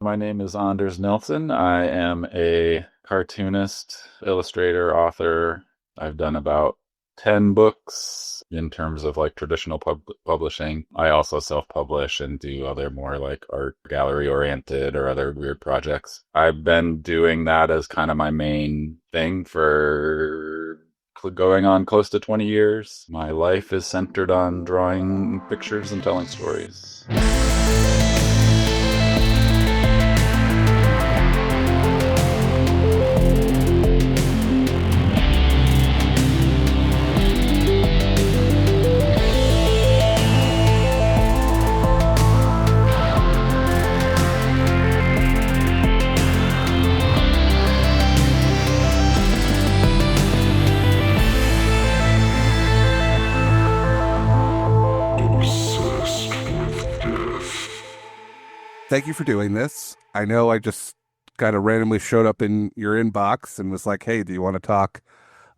My name is Anders Nilsen. I am a cartoonist, illustrator, author. I've done about 10 books in terms of like traditional publishing. I also self-publish and do other more like art gallery oriented or other weird projects. I've been doing that as kind of my main thing for going on close to 20 years. My life is centered on drawing pictures and telling stories. Thank you for doing this. I know I just kind of randomly showed up in your inbox and was like, hey, do you want to talk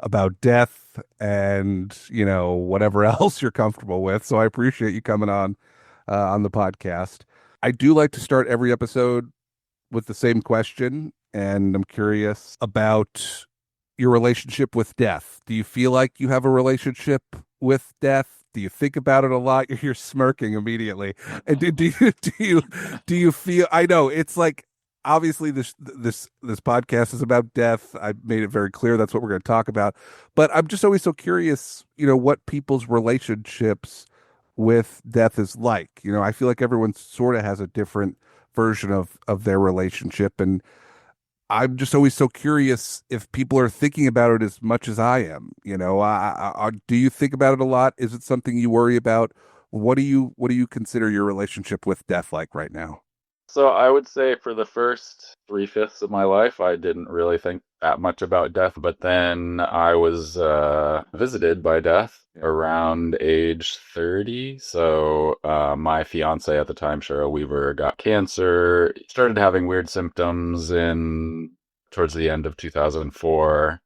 about death and, whatever else you're comfortable with? So I appreciate you coming on the podcast. I do like to start every episode with the same question, and I'm curious about your relationship with death. Do you feel like you have a relationship with death? Do you think about it a lot? You're smirking immediately. And do you feel? I know it's like obviously this podcast is about death. I made it very clear that's what we're going to talk about. But I'm just always so curious, what people's relationships with death is like. I feel like everyone sort of has a different version of their relationship, and I'm just always so curious if people are thinking about it as much as I am. Do you think about it a lot? Is it something you worry about? What do you consider your relationship with death like right now? So I would say for the first three-fifths of my life, I didn't really think that much about death. But then I was visited by death around age 30. So my fiancée at the time, Cheryl Weaver, got cancer, started having weird symptoms in towards the end of 2004,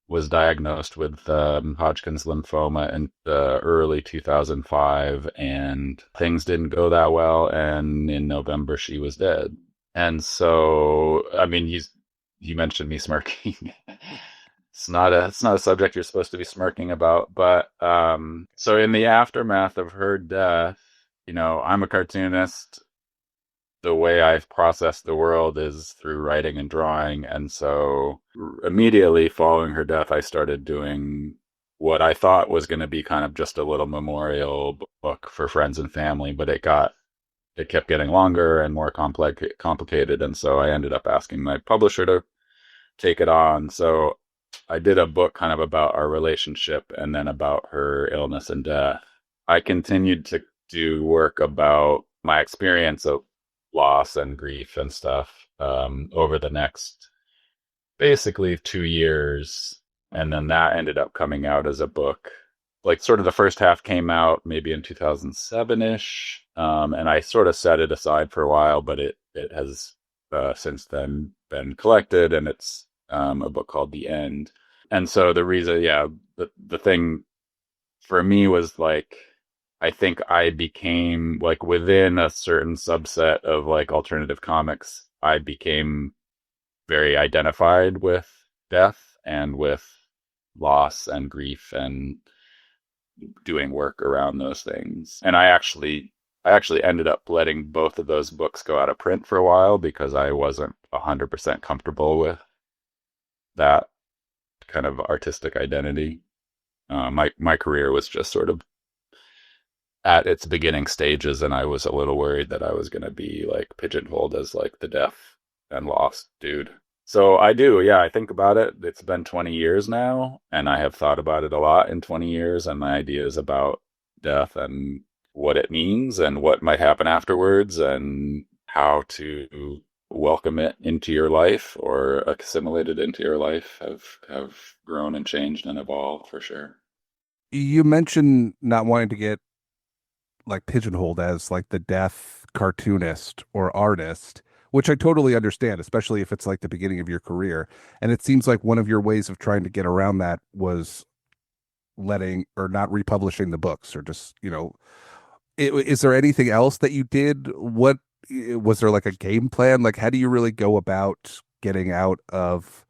was diagnosed with Hodgkin's lymphoma in early 2005, and things didn't go that well. And in November, she was dead. And so, I mean, you mentioned me smirking. It's not a subject you're supposed to be smirking about, but so in the aftermath of her death, I'm a cartoonist. The way I've processed the world is through writing and drawing. And so immediately following her death, I started doing what I thought was going to be kind of just a little memorial book for friends and family, but it kept getting longer and more complicated. And so I ended up asking my publisher to take it on. So I did a book kind of about our relationship and then about her illness and death. I continued to do work about my experience of loss and grief and stuff over the next basically 2 years. And then that ended up coming out as a book. Like sort of the first half came out maybe in 2007-ish. And I sort of set it aside for a while, but it has since then been collected, and it's a book called The End. And so the reason, yeah, the thing for me was like, I think I became like within a certain subset of like alternative comics, I became very identified with death and with loss and grief and doing work around those things. And I actually ended up letting both of those books go out of print for a while because I wasn't 100% comfortable with that kind of artistic identity. My career was just sort of at its beginning stages, and I was a little worried that I was going to be like pigeonholed as like the deaf and lost dude. So I do, yeah, I think about it. It's been 20 years now, and I have thought about it a lot in 20 years, and my ideas about death and what it means and what might happen afterwards and how to welcome it into your life or assimilate it into your life have grown and changed and evolved for sure. You mentioned not wanting to get like pigeonholed as like the deaf cartoonist or artist, which I totally understand, especially if it's like the beginning of your career. And it seems like one of your ways of trying to get around that was letting or not republishing the books or just, is there anything else that you did? What was there like a game plan? Like, how do you really go about getting out of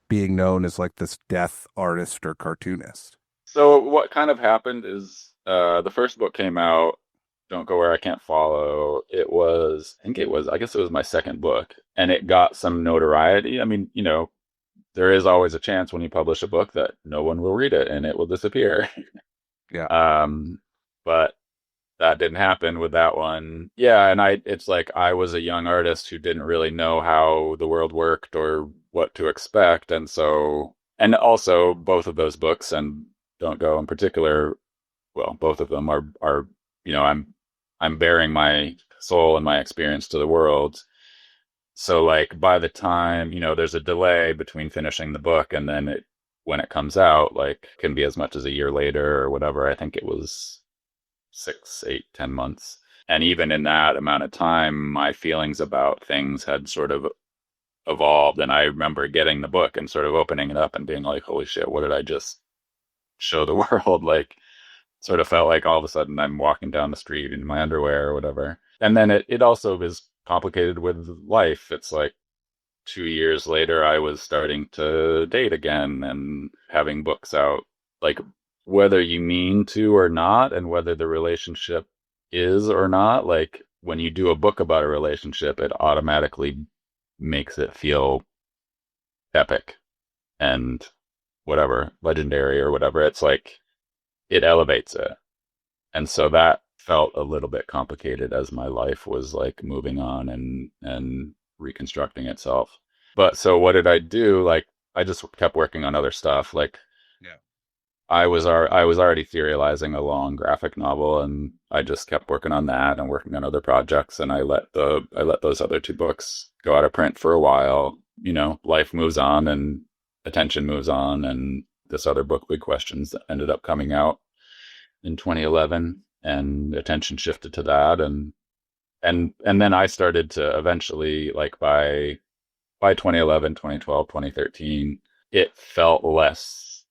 being known as like this death artist or cartoonist? So what kind of happened is the first book came out, Don't Go Where I Can't Follow. I guess it was my second book, and it got some notoriety. I mean, there is always a chance when you publish a book that no one will read it and it will disappear. Yeah. Um, but that didn't happen with that one. Yeah, and it's like I was a young artist who didn't really know how the world worked or what to expect. And also both of those books and Don't Go in particular, well, both of them are, I'm bearing my soul and my experience to the world. So like by the time, there's a delay between finishing the book and then when it comes out, like can be as much as a year later or whatever. I think it was 6, 8, 10 months. And even in that amount of time, my feelings about things had sort of evolved. And I remember getting the book and sort of opening it up and being like, holy shit, what did I just show the world? Like, sort of felt like all of a sudden I'm walking down the street in my underwear or whatever. And then it also is complicated with life. It's like 2 years later, I was starting to date again and having books out. Like, whether you mean to or not, and whether the relationship is or not, like, when you do a book about a relationship, it automatically makes it feel epic and whatever, legendary or whatever. It's like, it elevates it. And so that felt a little bit complicated as my life was like moving on and reconstructing itself. But so what did I do? Like I just kept working on other stuff. Like Yeah. I was already serializing a long graphic novel, and I just kept working on that and working on other projects. And I let those other two books go out of print for a while. Life moves on and attention moves on, and this other book, Big Questions, ended up coming out in 2011, and attention shifted to that, and then I started to eventually, like by 2011, 2012, 2013, it felt less.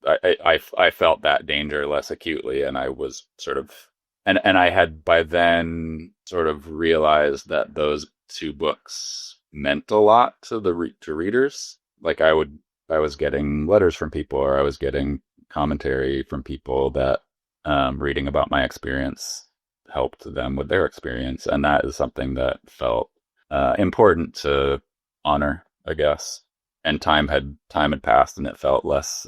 I felt that danger less acutely, and I was sort of, and I had by then sort of realized that those two books meant a lot to to readers. Like I was getting letters from people, or I was getting commentary from people that reading about my experience helped them with their experience, and that is something that felt important to honor, I guess. And time had passed, and it felt less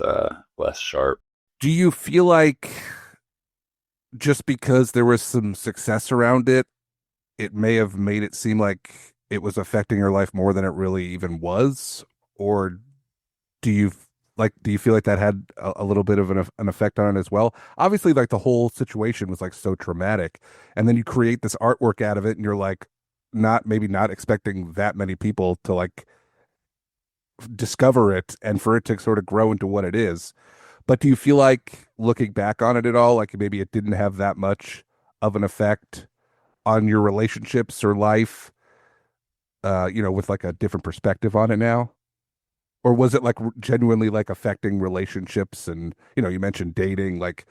sharp. Do you feel like just because there was some success around it, it may have made it seem like it was affecting your life more than it really even was? Or do you do you feel like that had a little bit of an effect on it as well? Obviously, like the whole situation was like so traumatic, and then you create this artwork out of it, and you're like not expecting that many people to like discover it and for it to sort of grow into what it is. But do you feel like looking back on it at all, like maybe it didn't have that much of an effect on your relationships or life, with like a different perspective on it now? Or was it like genuinely like affecting relationships? And, you mentioned dating. Like,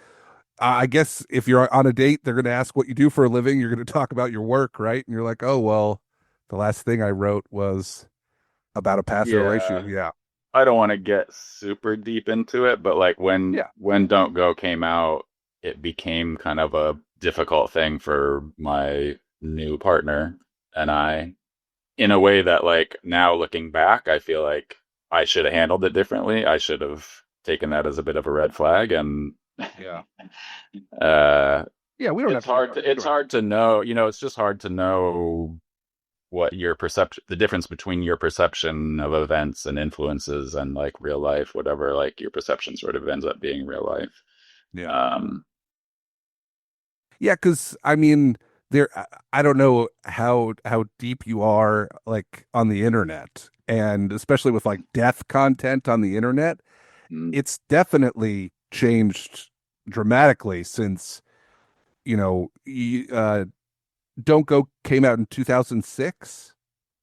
I guess if you're on a date, they're going to ask what you do for a living. You're going to talk about your work, right? And you're like, oh, well, the last thing I wrote was about a past Yeah, relationship. Yeah. I don't want to get super deep into it, but like Yeah. when Don't Go came out, it became kind of a difficult thing for my new partner and I, in a way that, like, now looking back, I feel like I should have handled it differently. I should have taken that as a bit of a red flag, and Yeah. uh Yeah. We don't have to. We it's don't have to. hard to know, it's just hard to know what your perception, the difference between your perception of events and influences and like real life, whatever, like your perception sort of ends up being real life. Yeah. Um, Yeah, because I mean, I don't know how deep you are like on the internet, and especially with like death content on the internet, mm, it's definitely changed dramatically since you know y- uh, Don't Go came out in 2006.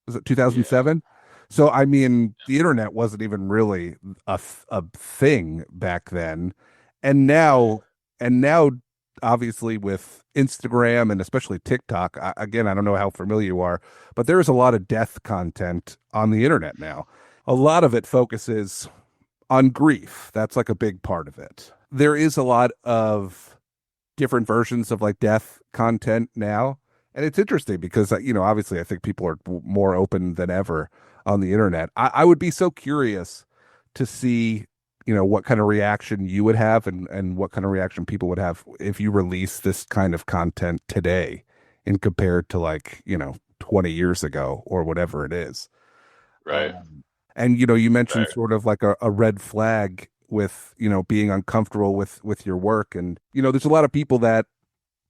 Was it yeah. 2007? So I mean, the internet wasn't even really a thing back then, and Right. now and now. obviously with Instagram and especially TikTok. Again, I don't know how familiar you are, but there is a lot of death content on the internet now. A lot of it focuses on grief. That's like a big part of it. There is a lot of different versions of like death content now. And it's interesting because, obviously I think people are more open than ever on the internet. I would be so curious to see, what kind of reaction you would have and what kind of reaction people would have if you release this kind of content today and compared to like, 20 years ago or whatever it is. Right. And you mentioned Right. sort of like a red flag with, being uncomfortable with your work. And, there's a lot of people that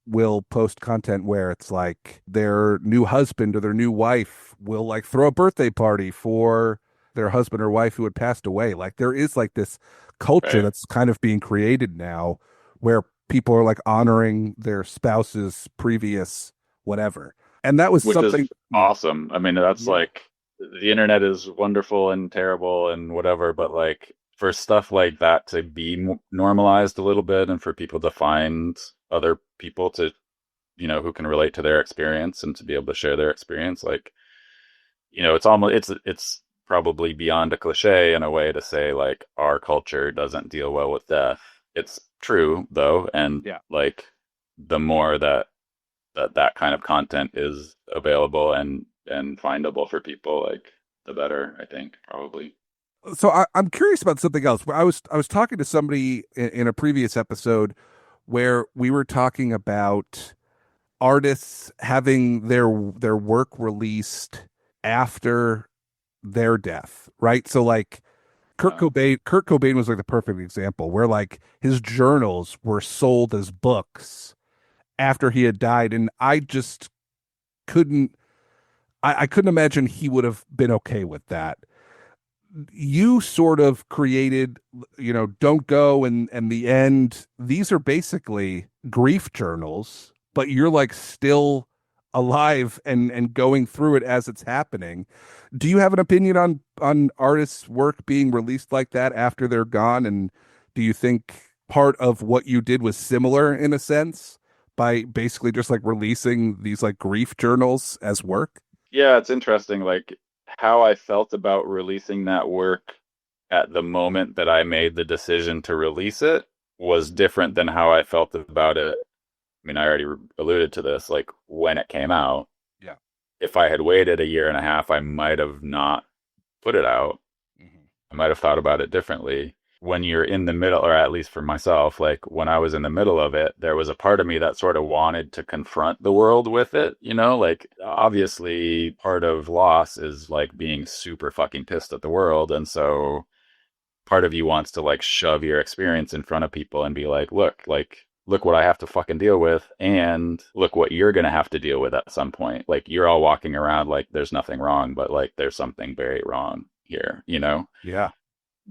will post content where it's like their new husband or their new wife will like throw a birthday party for their husband or wife who had passed away. Like there is like this culture Right. that's kind of being created now where people are like honoring their spouse's previous whatever. And that was Which is something, awesome. I mean, that's yeah, like the internet is wonderful and terrible and whatever, but like for stuff like that to be normalized a little bit and for people to find other people to, who can relate to their experience and to be able to share their experience, like, it's probably beyond a cliche in a way to say like our culture doesn't deal well with death. It's true though, and yeah. like the more that kind of content is available and findable for people, like the better, I think, probably. So I'm curious about something else. I was talking to somebody in a previous episode where we were talking about artists having their work released after their death, right? So like Yeah. Kurt Cobain was like the perfect example where like his journals were sold as books after he had died, and I just couldn't I couldn't imagine he would have been okay with that. You sort of created, Don't Go and The End. These are basically grief journals, but you're like still alive and going through it as it's happening. Do you have an opinion on artists' work being released like that after they're gone? And do you think part of what you did was similar in a sense by basically just like releasing these like grief journals as work? Yeah, it's interesting, like how I felt about releasing that work at the moment that I made the decision to release it was different than how I felt about it. I mean, I already alluded to this, like when it came out. Yeah. If I had waited a year and a half, I might have not put it out. Mhm. I might have thought about it differently. When you're in the middle, or at least for myself, like when I was in the middle of it, there was a part of me that sort of wanted to confront the world with it, like obviously part of loss is like being super fucking pissed at the world. And so part of you wants to like shove your experience in front of people and be look what I have to fucking deal with, and look what you're going to have to deal with at some point. Like you're all walking around like there's nothing wrong, but like there's something very wrong here. Yeah.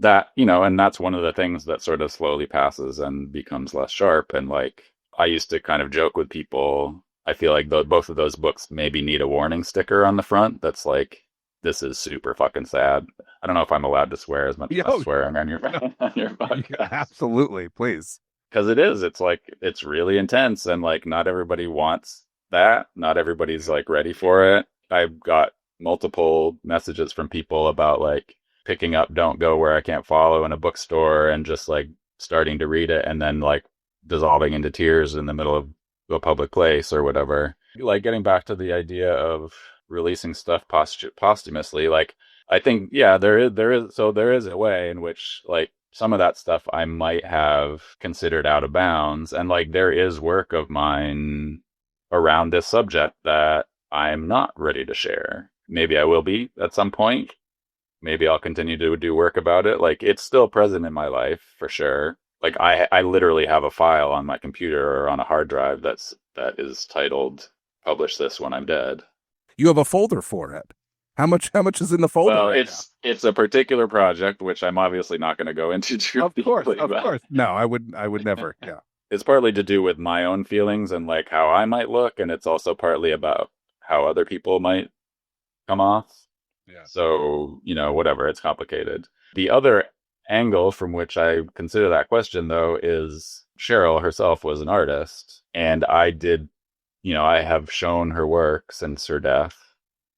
And that's one of the things that sort of slowly passes and becomes less sharp. And like I used to kind of joke with people, I feel like both of those books maybe need a warning sticker on the front that's like, this is super fucking sad. I don't know if I'm allowed to swear as much as Yeah. I'm swearing on your No, on your yeah, podcast. absolutely. Please. Because it's like it's really intense, and like not everybody wants that. Not everybody's Yeah. like ready for it. I've got multiple messages from people about like picking up Don't Go Where I Can't Follow in a bookstore and just like starting to read it and then like dissolving into tears in the middle of a public place or whatever. Like getting back to the idea of releasing stuff posthumously, like I think yeah, there is a way in which like some of that stuff I might have considered out of bounds, and like there is work of mine around this subject that I'm not ready to share. Maybe I will be at some point. Maybe I'll continue to do work about it. Like it's still present in my life for sure. Like I literally have a file on my computer or on a hard drive that is titled "Publish this when I'm dead." You have a folder for it. How much is in the folder Well, right now? it's a particular project which I'm obviously not going to go into too Of course, deeply, of but course. No, I would never. Yeah. it's partly to do with my own feelings and like how I might look, and it's also partly about how other people might come off. Yeah. So, whatever, it's complicated. The other angle from which I consider that question though is Cheryl herself was an artist, and I did, I have shown her work since her death.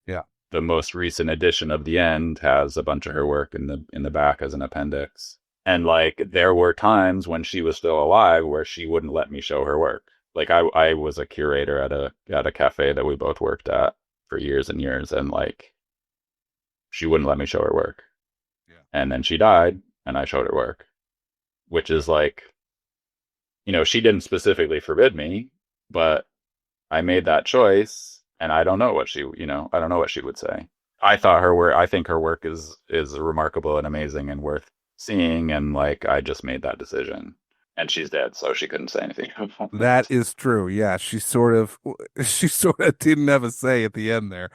Yeah. The most recent edition of The End has a bunch of her work in the back as an appendix. And like there were times when she was still alive where she wouldn't let me show her work. Like I was a curator at a cafe that we both worked at for years and years, and like she wouldn't let me show her work. Yeah. And then she died, and I showed her work, which is like, she didn't specifically forbid me, but I made that choice, and I don't know what I don't know what she would say. I think her work is remarkable and amazing and worth seeing, and like I just made that decision. And she's dead, so she couldn't say anything about That it. is true. Yeah, she sort of didn't have a say at the end there.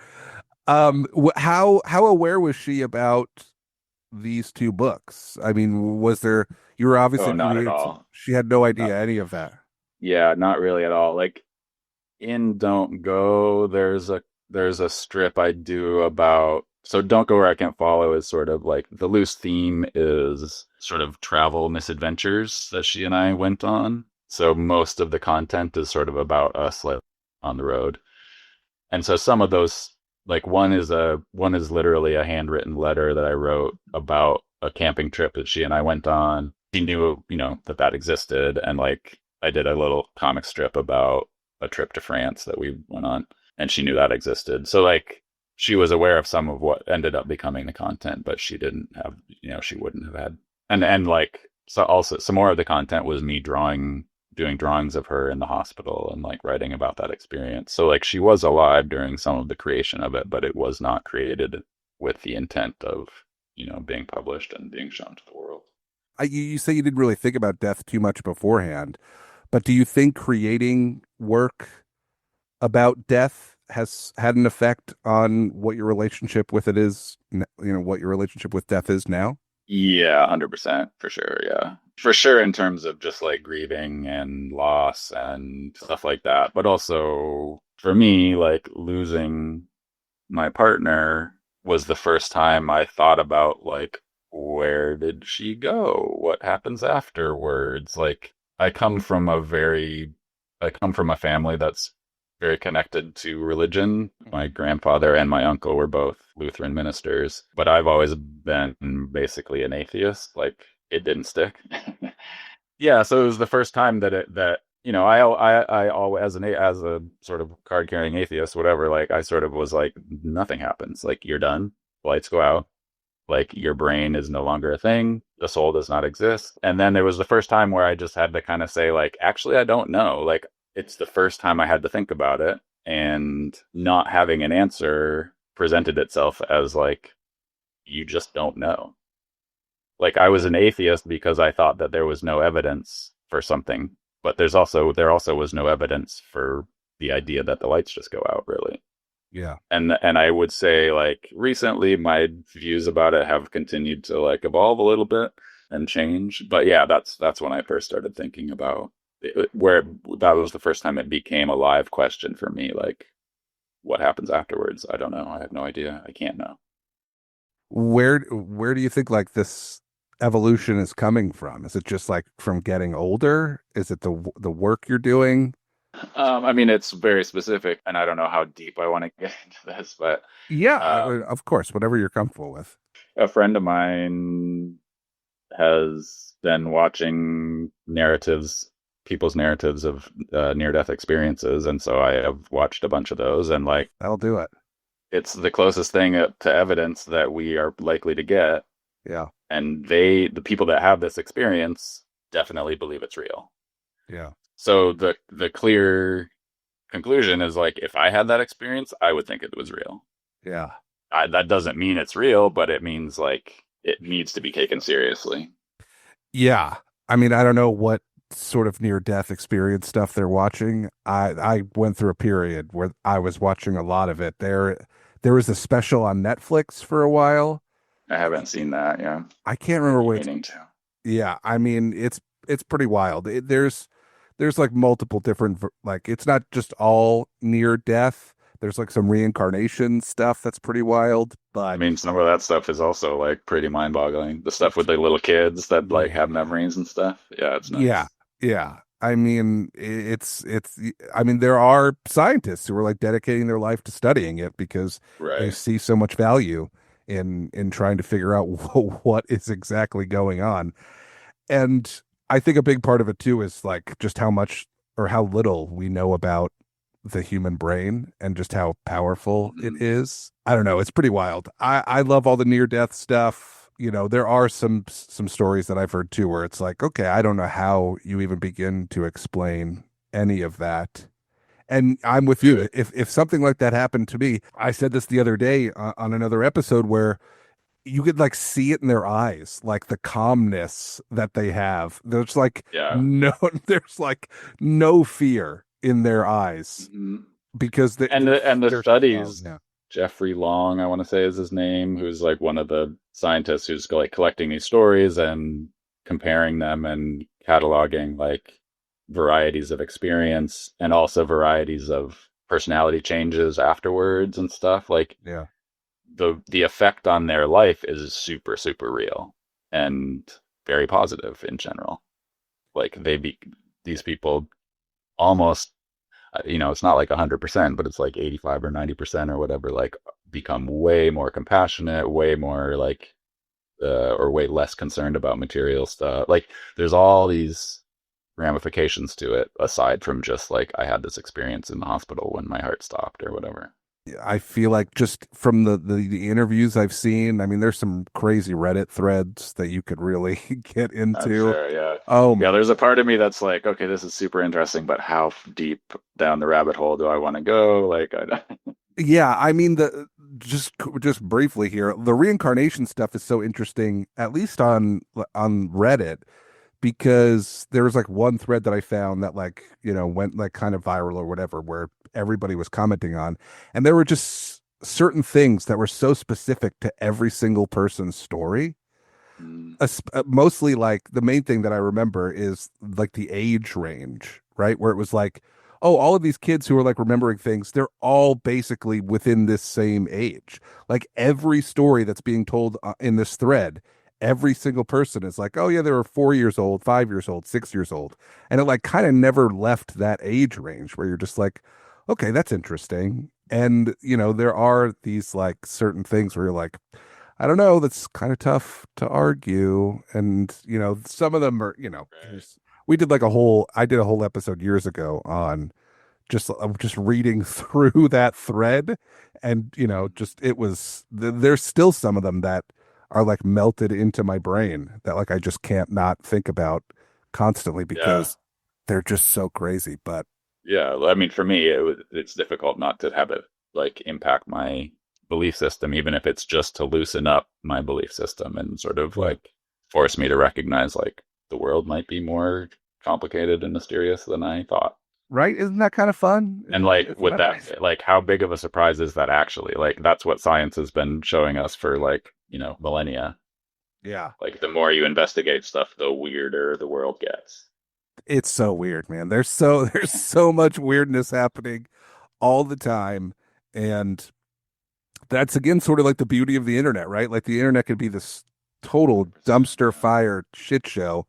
How aware was she about these two books? I mean, was there, you were Oh, obviously not at creating some, all. she had no idea Not, any of that. yeah, not really at all. Like in Don't Go, there's a strip I do about so Don't Go Where I Can't Follow is sort of like the loose theme is sort of travel misadventures that she and I went on. So most of the content is sort of about us like on the road. And so some of those like one is literally a handwritten letter that I wrote about a camping trip that she and I went on. She knew, that existed, and like I did a little comic strip about a trip to France that we went on, and she knew that existed. So like she was aware of some of what ended up becoming the content, but she didn't have, she wouldn't have had. And like so also some more of the content was me doing drawings of her in the hospital and like writing about that experience. So like she was alive during some of the creation of it, but it was not created with the intent of, being published and being shown to the world. You say you didn't really think about death too much beforehand, but do you think creating work about death has had an effect on what your relationship with it is, what your relationship with death is now? Yeah, 100% for sure. Yeah. For sure in terms of just like grieving and loss and stuff like that. But also for me, like losing my partner was the first time I thought about like where did she go? What happens afterwards? Like I come from a family that's very connected to religion. My grandfather and my uncle were both Lutheran ministers, but I've always been basically an atheist. Like it didn't stick. Yeah, so it was the first time that I always as a sort of card carrying atheist, whatever. Like I sort of was like nothing happens. Like you're done, lights go out. Like your brain is no longer a thing. The soul does not exist. And then it was the first time where I just had to kind of say like, actually, I don't know. Like it's the first time I had to think about it, and not having an answer presented itself as like you just don't know. Like I was an atheist because I thought that there was no evidence for something, but there also was no evidence for the idea that the lights just go out, really. Yeah. And I would say like recently my views about it have continued to like evolve a little bit and change. But yeah, that's when I first started thinking about where that was the first time it became a live question for me. Like, what happens afterwards? I don't know. I have no idea. I can't know. Where do you think like this evolution is coming from? Is it just like from getting older? Is it the work you're doing? I mean, it's very specific, and I don't know how deep I want to get into this, but Yeah, um, of course, whatever you're comfortable with. a friend of mine has been watching people's narratives of near-death experiences, and so I have watched a bunch of those, and like That'll do it. it's the closest thing to evidence that we are likely to get, Yeah. and the people that have this experience, definitely believe it's real. Yeah. So the clear conclusion is like, if I had that experience, I would think it was real. Yeah. That doesn't mean it's real, but it means like it needs to be taken seriously. Yeah. I mean, I don't know what sort of near death experience stuff they're watching. I went through a period where I was watching a lot of it. There was a special on Netflix for a while. I haven't seen that. Yeah, I can't I've remember been what it's. meaning to. Yeah, I mean, it's pretty wild. There's like multiple different like it's not just all near death. There's like some reincarnation stuff that's pretty wild, I but mean, some of that stuff is also like pretty mind-boggling. The stuff with the little kids that like have yeah. memories and stuff. Yeah, it's Yeah. nuts. Yeah. I mean, I mean, there are scientists who are like dedicating their life to studying it because they Right. see so much value in trying to figure out what is exactly going on. And I think a big part of it too is like just how much or how little we know about the human brain and just how powerful it Mhm. is. I don't know, it's pretty wild. I love all the near death stuff. You know, there are some stories that I've heard too where it's like, okay, I don't know how you even begin to explain any of that. And I'm with you. Right. If something like that happened to me, I said this the other day on another episode where you could like see it in their eyes, like the calmness that they have. There's like Yeah. no, there's like no fear in their eyes Mhm. because And the they're calm. studies, Yeah, Jeffrey Long, I want to say is his name, who's like one of the scientists who's like collecting these stories and comparing them and cataloging like varieties of experience and also varieties of personality changes afterwards and stuff. Like yeah, the effect on their life is super, super real and very positive in general. Like these people almost it's not like 100%, but it's like 85 or 90% or whatever, like become way more compassionate, way more like, or way less concerned about material stuff. Like there's all these ramifications to it aside from just like, I had this experience in the hospital when my heart stopped or whatever. I feel like just from the interviews I've seen, I mean, there's some crazy Reddit threads that you could really get I'm into. sure. Yeah. Oh Yeah. my, There's a part of me that's like, okay, this is super interesting, but how deep down the rabbit hole do I want to go? Like, yeah. I mean, the just briefly here, the reincarnation stuff is so interesting, at least on Reddit because there was like one thread that I found that like, went like kind of viral or whatever, where everybody was commenting on, and there were just certain things that were so specific to every single person's story. Mm, Mostly like the main thing that I remember is like the age range, right? Where it was like, oh, all of these kids who are like remembering things, they're all basically within this same age. Like every story that's being told in this thread, every single person is like, oh, yeah, they were 4 years old, 5 years old, 6 years old. And it like kind of never left that age range where you're just like, okay, that's interesting. And, there are these like certain things where you're like, I don't know. That's kind of tough to argue. And, some of them are, right. I did a whole episode years ago on just reading through that thread. And, Mhm. just there's still some of them that are like melted into my brain that like I just can't not think about constantly Yeah. because they're just so crazy. But Yeah, I mean, for me, it's difficult not to have it like impact my belief system, even if it's just to loosen up my belief system and sort of yeah. like force me to recognize like the world might be more complicated and mysterious than I thought. Right? Isn't that kind of fun? And like Isn't with that that, nice? like how big of a surprise is that actually? Like that's what science has been showing us for like, millennia. Yeah. Like the more you investigate stuff, the weirder the world gets. It's so weird, man. There's so much weirdness happening all the time. And that's again sort of like the beauty of the internet, right? Like the internet could be this total 100%. dumpster fire shit show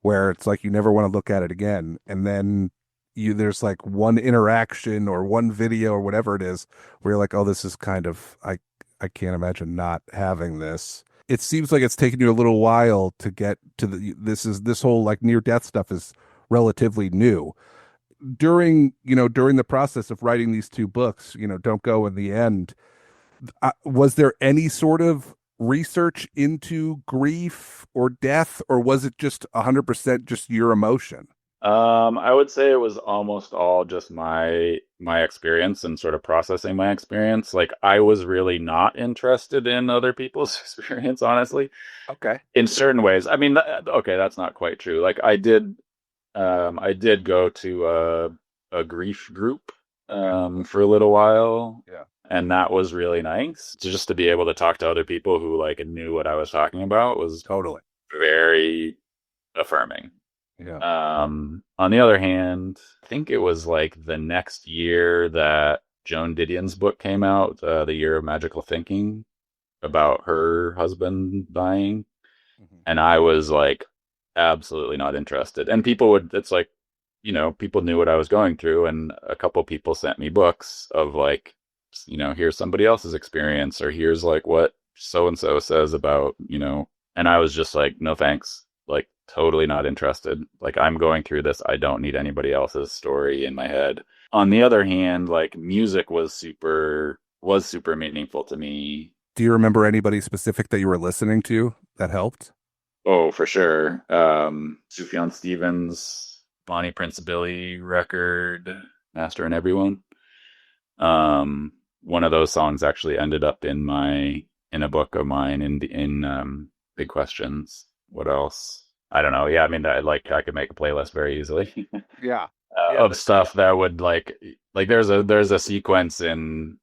where it's like you never want to look at it again. And then there's like one interaction or one video or whatever it is where you're like, oh, this is kind of I can't imagine not having this. It seems like it's taken you a little while to get to this whole like near death stuff is relatively new. During the process of writing these two books, Don't Go in the End, was there any sort of research into grief or death, or was it just 100% just your emotion? I would say it was almost all just my experience and sort of processing my experience. Like I was really not interested in other people's experience, honestly, Okay. in certain ways. I mean, okay, that's not quite true. Like I did go to a grief group Okay. for a little while, Yeah. and that was really nice. Just to be able to talk to other people who like knew what I was talking about was Totally. very affirming. Yeah. On the other hand, I think it was like the next year that Joan Didion's book came out, The Year of Magical Thinking, about her husband dying. Mhm. And I was like absolutely not interested. And people would, it's like, people knew what I was going through, and a couple people sent me books of like, here's somebody else's experience, or here's like what so and so says about, and I was just like, no thanks, like totally not interested. Like I'm going through this, I don't need anybody else's story in my head. On the other hand, like music was super meaningful to me. Do you remember anybody specific that you were listening to that helped? Oh, for sure. Sufjan Stevens, Bonnie Prince Billy record, Master and Everyone. One of those songs actually ended up in a book of mine in Big Questions. What else? I don't know. Yeah, I mean, I could make a playlist very easily Yeah. Yeah. of stuff that would like there's a sequence in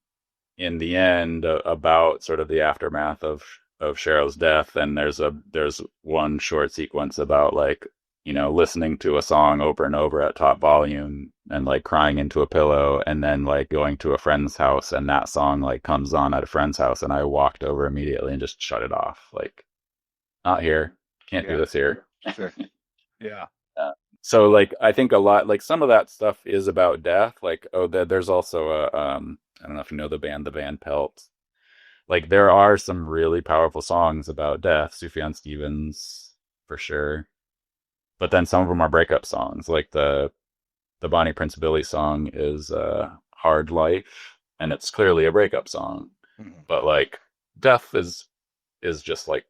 the end about sort of the aftermath of Cheryl's death, and there's one short sequence about like listening to a song over and over at top volume and like crying into a pillow, and then like going to a friend's house and that song like comes on at a friend's house, and I walked over immediately and just shut it off. Like, not here, can't do Yeah. this here. Sure. Yeah. Uh, so like I think a lot like some of that stuff is about death. Like there's also a I don't know if you know the band Van Pelt. Like there are some really powerful songs about death, Sufjan Stevens for sure. But then some of them are breakup songs. Like the Bonnie Prince Billy song is Hard Life, and it's clearly a breakup song. Mhm. But like death is just like,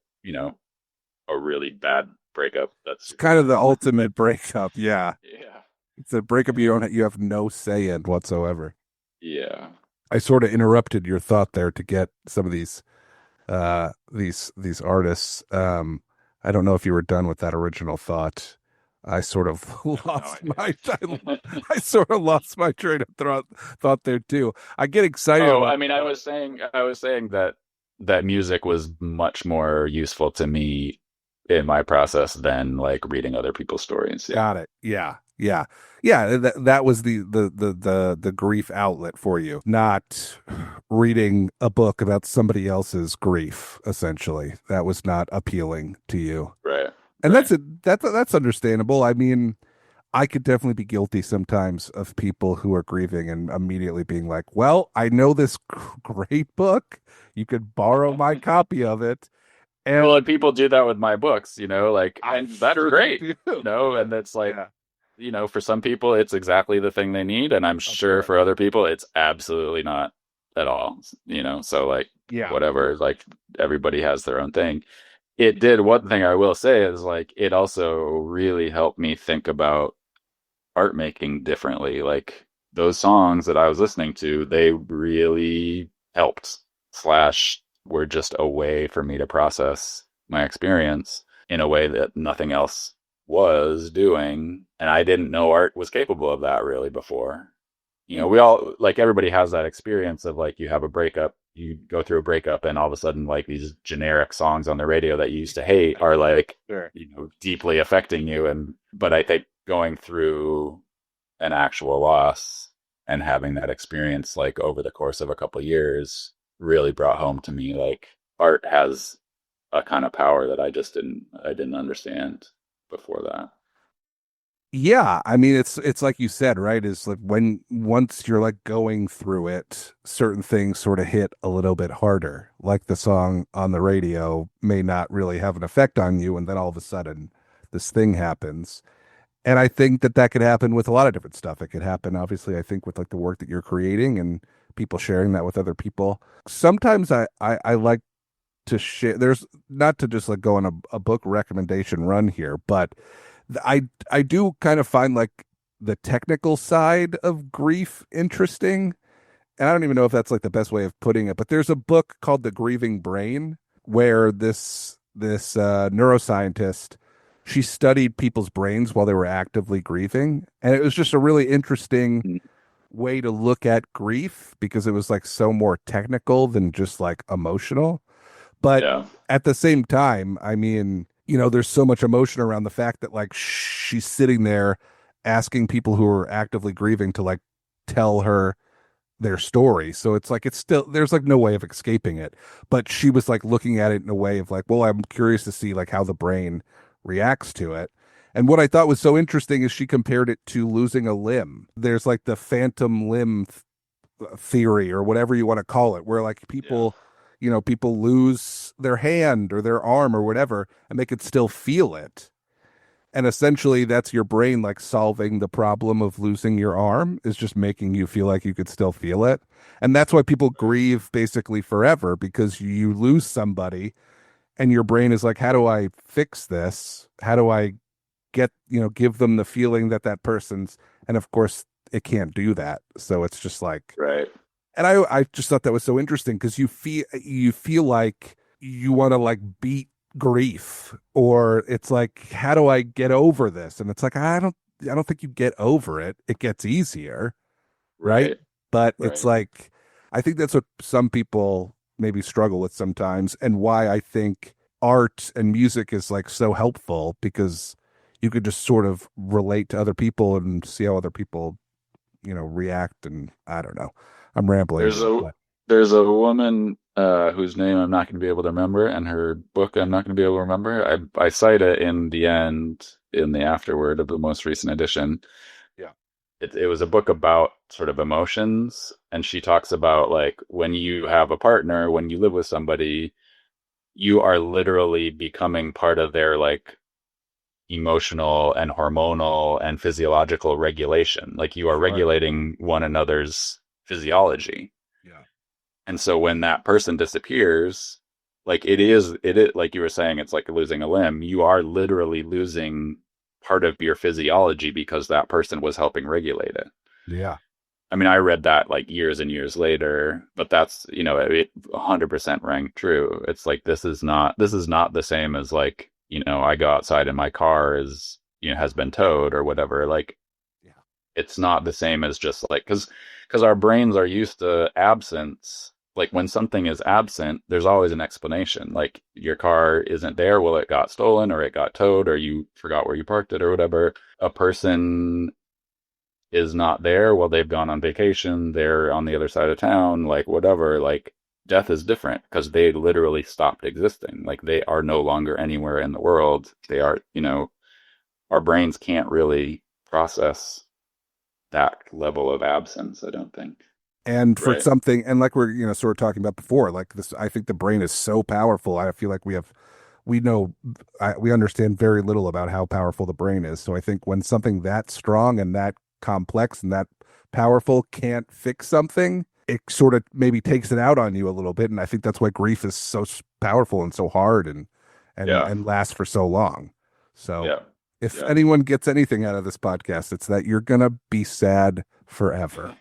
a really bad breakup that's It's super kind of the sad. ultimate breakup. Yeah. Yeah. It's a breakup you have no say in whatsoever. Yeah. I sort of interrupted your thought there to get some of these artists. I don't know if you were done with that original thought. I sort of I have no lost my idea. I sort of lost my train of thought there too. I get excited Oh, about I mean, I was saying that music was much more useful to me in my process than like reading other people's stories. Yeah. got it. Yeah. Yeah. Yeah, that was the grief outlet for you, not reading a book about somebody else's grief, essentially. That was not appealing to you. Right. And Right. that's understandable. I mean, I could definitely be guilty sometimes of people who are grieving and immediately being like, "Well, I know this great book. You could borrow my copy of it." Well, And and people do that with my books, like, I'm and that's sure they great, do. and it's like, Yeah, for some people it's exactly the thing they need, and I'm of sure course. for other people it's absolutely not at all, so like Yeah. whatever, like everybody has their own thing. It did one thing I will say is like it also really helped me think about art making differently. Like those songs that I was listening to, they really helped slash were just a way for me to process my experience in a way that nothing else was doing. And I didn't know art was capable of that really before. We all like everybody has that experience of like you have a breakup, you go through a breakup, and all of a sudden like these generic songs on the radio that you used to hate are like, Sure. deeply affecting you. And but I think going through an actual loss and having that experience like over the course of a couple of years really brought home to me like art has a kind of power that I didn't understand before that. Yeah, I mean it's like you said, right? Is like when once you're like going through it, certain things sort of hit a little bit harder. Like the song on the radio may not really have an effect on you, and then all of a sudden this thing happens. And I think that could happen with a lot of different stuff. It could happen, obviously, I think with like the work that you're creating and people sharing that with other people. Sometimes I like to share. There's not to just like go on a book recommendation run here, but I do kind of find like the technical side of grief interesting. And I don't even know if that's like the best way of putting it, but there's a book called The Grieving Brain where this neuroscientist, she studied people's brains while they were actively grieving, and it was just a really interesting Mm. way to look at grief because it was like so more technical than just like emotional. But Yeah. at the same time, I mean, there's so much emotion around the fact that like she's sitting there asking people who are actively grieving to like tell her their story. So it's like it's still there's like no way of escaping it. But she was like looking at it in a way of like, well, I'm curious to see like how the brain reacts to it. And what I thought was so interesting is she compared it to losing a limb. There's like the phantom limb theory or whatever you want to call it, where like Yeah. people lose their hand or their arm or whatever, and they could still feel it. And essentially, that's your brain like solving the problem of losing your arm is just making you feel like you could still feel it. And that's why people grieve basically forever because you lose somebody and your brain is like, how do I fix this? How do I give them the feeling that that person's, and of course, it can't do that. So it's just like, Right. and I just thought that was so interesting because you feel like you want to like beat grief, or it's like, how do I get over this? And it's like, I don't think you get over it. It gets easier, right? Right. But it's Right. like, I think that's what some people maybe struggle with sometimes, and why I think art and music is like so helpful because you could just sort of relate to other people and see how other people, react. And I don't know. I'm rambling There's here, a but there's a woman whose name I'm not going to be able to remember, and her book I'm not going to be able to remember. I cite it in the end in the afterword of the most recent edition. yeah, It was a book about sort of emotions, and she talks about like when you have a partner, when you live with somebody, you are literally becoming part of their like emotional and hormonal and physiological regulation. Like you are sure. regulating one another's physiology. Yeah. And so when that person disappears, like it is like you were saying, it's like losing a limb. You are literally losing part of your physiology because that person was helping regulate it. Yeah. I mean, I read that like years and years later, but that's, it 100% rang true. It's like this is not the same as like, I go outside and my car is, has been towed or whatever. Like Yeah. it's not the same as just like because our brains are used to absence. Like when something is absent, there's always an explanation. Like your car isn't there, well, it got stolen or it got towed or you forgot where you parked it or whatever. A person is not there, well, they've gone on vacation, they're on the other side of town, like whatever. Like death is different because they literally stopped existing. Like they are no longer anywhere in the world. They are, our brains can't really process that level of absence, I don't think. And for Right. something, and like we're, sort of talking about before, like this, I think the brain is so powerful. I feel like we know, we understand very little about how powerful the brain is. So I think when something that strong and that complex and that powerful can't fix something, it sort of maybe takes it out on you a little bit. And I think that's why grief is so powerful and so hard and Yeah. and lasts for so long. So Yeah. if Yeah. anyone gets anything out of this podcast, it's that you're gonna be sad forever.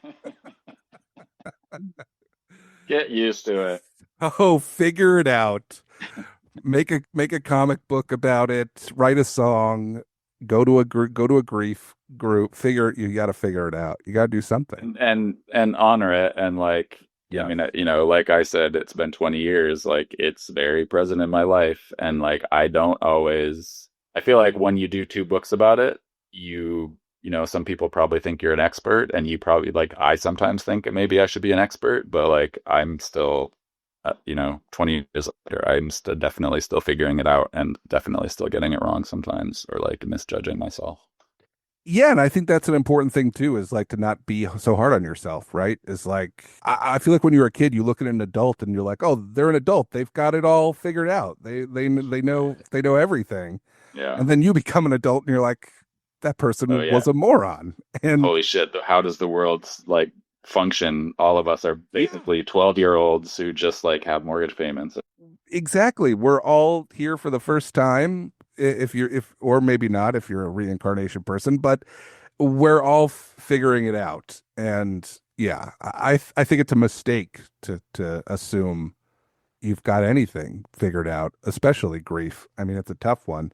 Get used to it. Oh, figure it out. Make a comic book about it. Write a song. Go to a grief group. You got to figure it out. You got to do something. And honor it and like I Yeah. mean, like I said, it's been 20 years. Like it's very present in my life, and like I don't always. I feel like when you do two books about it, some people probably think you're an expert, and you probably like I sometimes think maybe I should be an expert, but like I'm still, 20 years later, I'm definitely still figuring it out, and definitely still getting it wrong sometimes, or like misjudging myself. Yeah, and I think that's an important thing too, is like to not be so hard on yourself, right? Is like I feel like when you're a kid, you look at an adult and you're like, oh, they're an adult. They've got it all figured out. They know everything. Yeah. And then you become an adult and you're like, that Oh person yeah. was a moron. And Holy shit, how does the world like function? All of us are yeah, basically 12-year-olds who just like have mortgage payments. exactly. We're all here for the first time. If you're, if, or maybe not, if you're a reincarnation person, but we're all figuring it out. And yeah, I think it's a mistake to assume you've got anything figured out, especially grief. I mean, it's a tough one.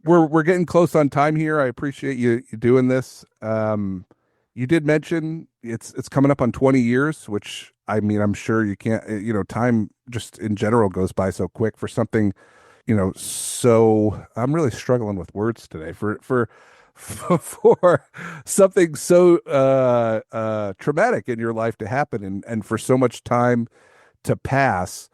We're getting close on time here. I appreciate you doing this. You did mention it's coming up on 20 years, which I mean, I'm sure you can't, time just in general goes by so quick for something, so I'm really struggling with words today for something so traumatic in your life to happen and for so much time to pass.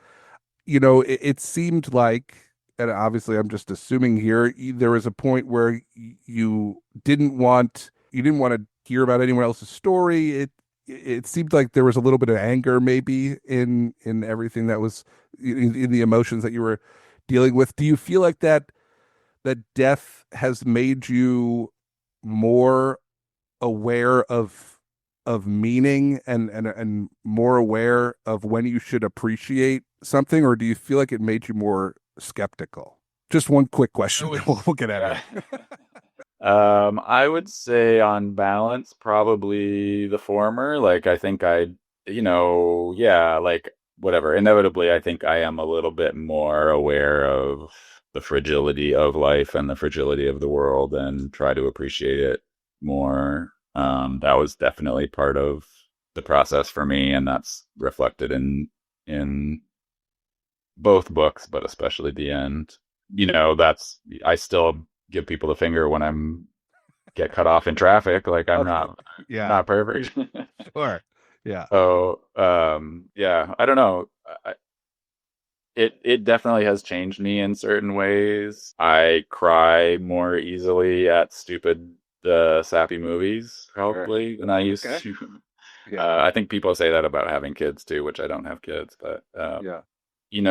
It seemed like and obviously I'm just assuming here, there was a point where you didn't want to hear about anyone else's story. It seemed like there was a little bit of anger maybe in everything that was in the emotions that you were dealing with. Do you feel like that death has made you more aware of meaning and more aware of when you should appreciate something, or do you feel like it made you more skeptical? Just one quick I question, then would, we'll get out of yeah. here. I would say on balance, probably the former. Like, I think yeah, like whatever. Inevitably, I think I am a little bit more aware of the fragility of life and the fragility of the world and try to appreciate it more. That was definitely part of the process for me, and that's reflected in both books, but especially the end. That's I still give people the finger when I'm get cut off in traffic. Like I'm Okay. not Yeah, not perfect. sure. Yeah. So yeah, I don't know. It definitely has changed me in certain ways. I cry more easily at stupid sappy movies Sure. probably than I used Okay. to. Yeah. I think people say that about having kids too, which I don't have kids, but Yeah.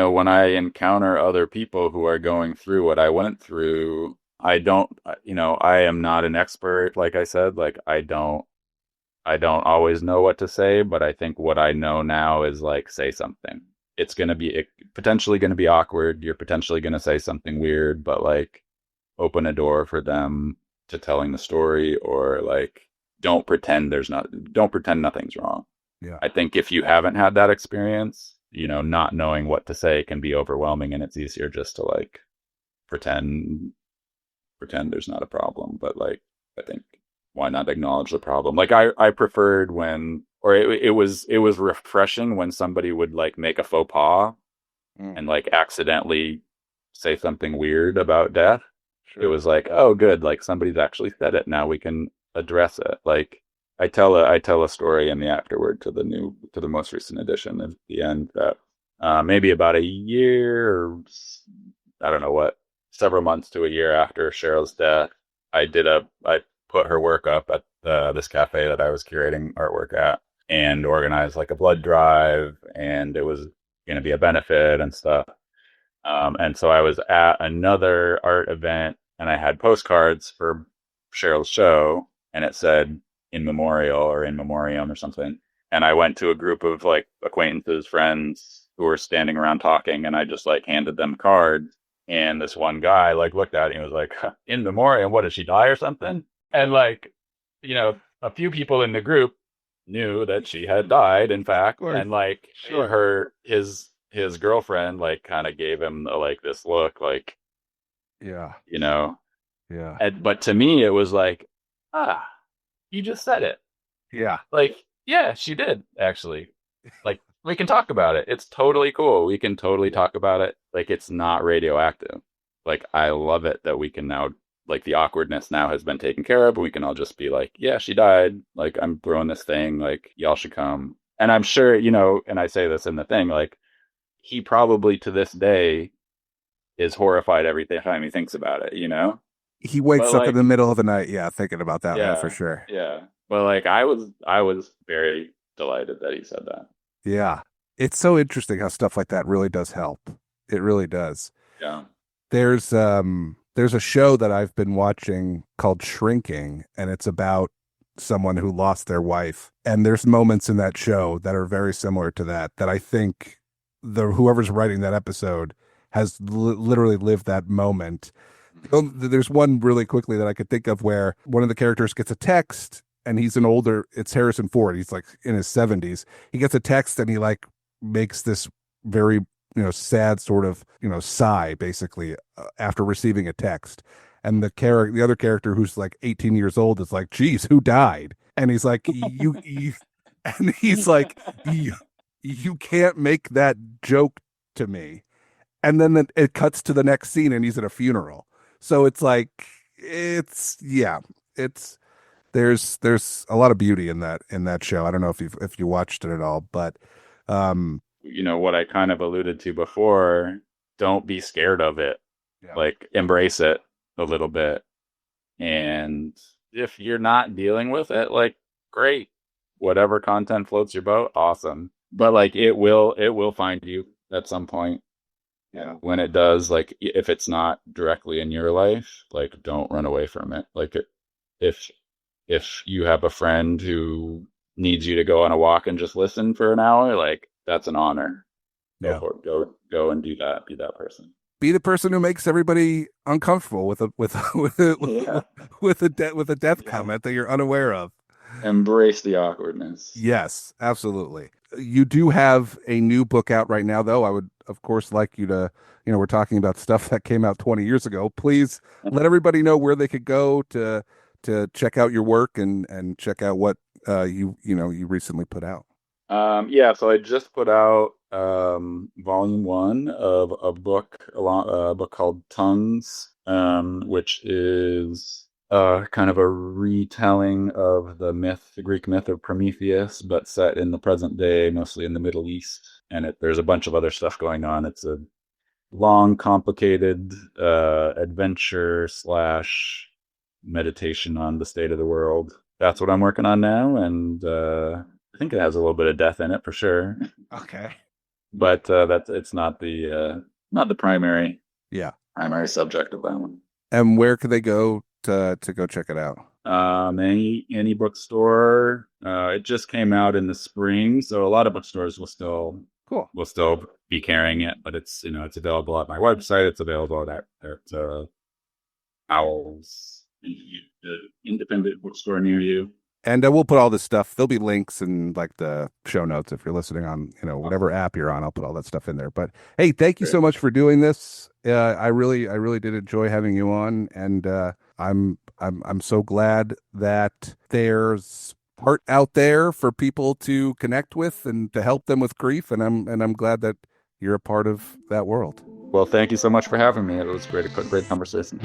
when I encounter other people who are going through what I went through, I don't, I am not an expert, like I said, like I don't always know what to say, but I think what I know now is like say something. It's going to be potentially going to be awkward. You're potentially going to say something weird, but like open a door for them to telling the story or like don't pretend nothing's wrong. Yeah. I think if you haven't had that experience, not knowing what to say can be overwhelming and it's easier just to like pretend there's not a problem. But like I think why not acknowledge the problem? Like I preferred when or it was refreshing when somebody would like make a faux pas Mm, and like accidentally say something weird about death. It sure. was like, oh good, like somebody's actually said it. Now we can address it. Like I tell a story in the afterword to the most recent edition at the end that maybe about a year or I don't know what, several months to a year after Cheryl's death, I put her work up at this cafe that I was curating artwork at and organized like a blood drive and it was going to be a benefit and stuff. And so I was at another art event and I had postcards for Cheryl's show and it said in memorial or in memoriam or something. And I went to a group of like acquaintances, friends who were standing around talking and I just like handed them cards. And this one guy like looked at it and he was like, in memoriam, what did she die or something? And like, a few people in the group knew that she had died, in Of fact, course. and like Sure. his girlfriend like kind of gave him like this look, like Yeah. you know, Yeah. but to me it was like, ah, you just said it, Yeah. like yeah, she did actually, like we can talk about it. It's totally cool. We can totally Yeah. talk about it. Like it's not radioactive. Like I love it that we can now like the awkwardness now has been taken care of. We can all just be like, yeah, she died. Like I'm throwing this thing. Like y'all should come. And I'm sure, and I say this in the thing, like he probably to this day is horrified every time he thinks about it. He But wakes up in the like, middle of the night, yeah, thinking about that man for yeah, sure. yeah. But like I was very delighted that he said that. Yeah. It's so interesting how stuff like that really does help. It really does. Yeah. There's a show that I've been watching called Shrinking, and it's about someone who lost their wife. And there's moments in that show that are very similar to that I think the whoever's writing that episode has literally lived that moment. There's one really quickly that I could think of where one of the characters gets a text and it's Harrison Ford. He's like in his 70s. He gets a text and he like makes this very, sad sort of, sigh basically after receiving a text. And the other character who's like 18 years old is like, geez, who died? And he's like, you and he's like, you can't make that joke to me. And then it cuts to the next scene and he's at a funeral. So it's like yeah, it's there's a lot of beauty in that show. I don't know if you watched it at all, but um What I kind of alluded to before, don't be scared of it. Yeah. Like embrace it a little bit. And if you're not dealing with it, like great. Whatever content floats your boat, awesome. But like it will find you at some point. Yeah. When it does, like if it's not directly in your life, like don't run away from it. If if you have a friend who needs you to go on a walk and just listen for an hour, like that's an honor. Go Yeah. for it. Go and do that. Be that person. Be the person who makes everybody uncomfortable with a Yeah. with a death Yeah. comment that you're unaware of. Embrace the awkwardness. Yes, absolutely. You do have a new book out right now, though. I would, of course, like you to, we're talking about stuff that came out 20 years ago. Please let everybody know where they could go to check out your work and check out what you recently put out. Yeah, so I just put out volume one of a book called Tongues, which is kind of a retelling of the Greek myth of Prometheus, but set in the present day, mostly in the Middle East. And there's a bunch of other stuff going on. It's a long, complicated adventure slash meditation on the state of the world. That's what I'm working on now, and I think it has a little bit of death in it for sure. Okay. But that's it's not the Yeah. primary subject of that one. And where could they go to go check it out? Any bookstore. It just came out in the spring, so a lot of bookstores Cool. will still be carrying it, but it's available at my website. It's available at Owl's independent bookstore near you. And we'll put all this stuff. There'll be links and like the show notes if you're listening on, whatever app you're on. I'll put all that stuff in there. But hey, thank you Great. so much for doing this. I really did enjoy having you on, and I'm so glad that there's art out there for people to connect with and to help them with grief. And I'm glad that you're a part of that world. Well, thank you so much for having me. It was great conversation.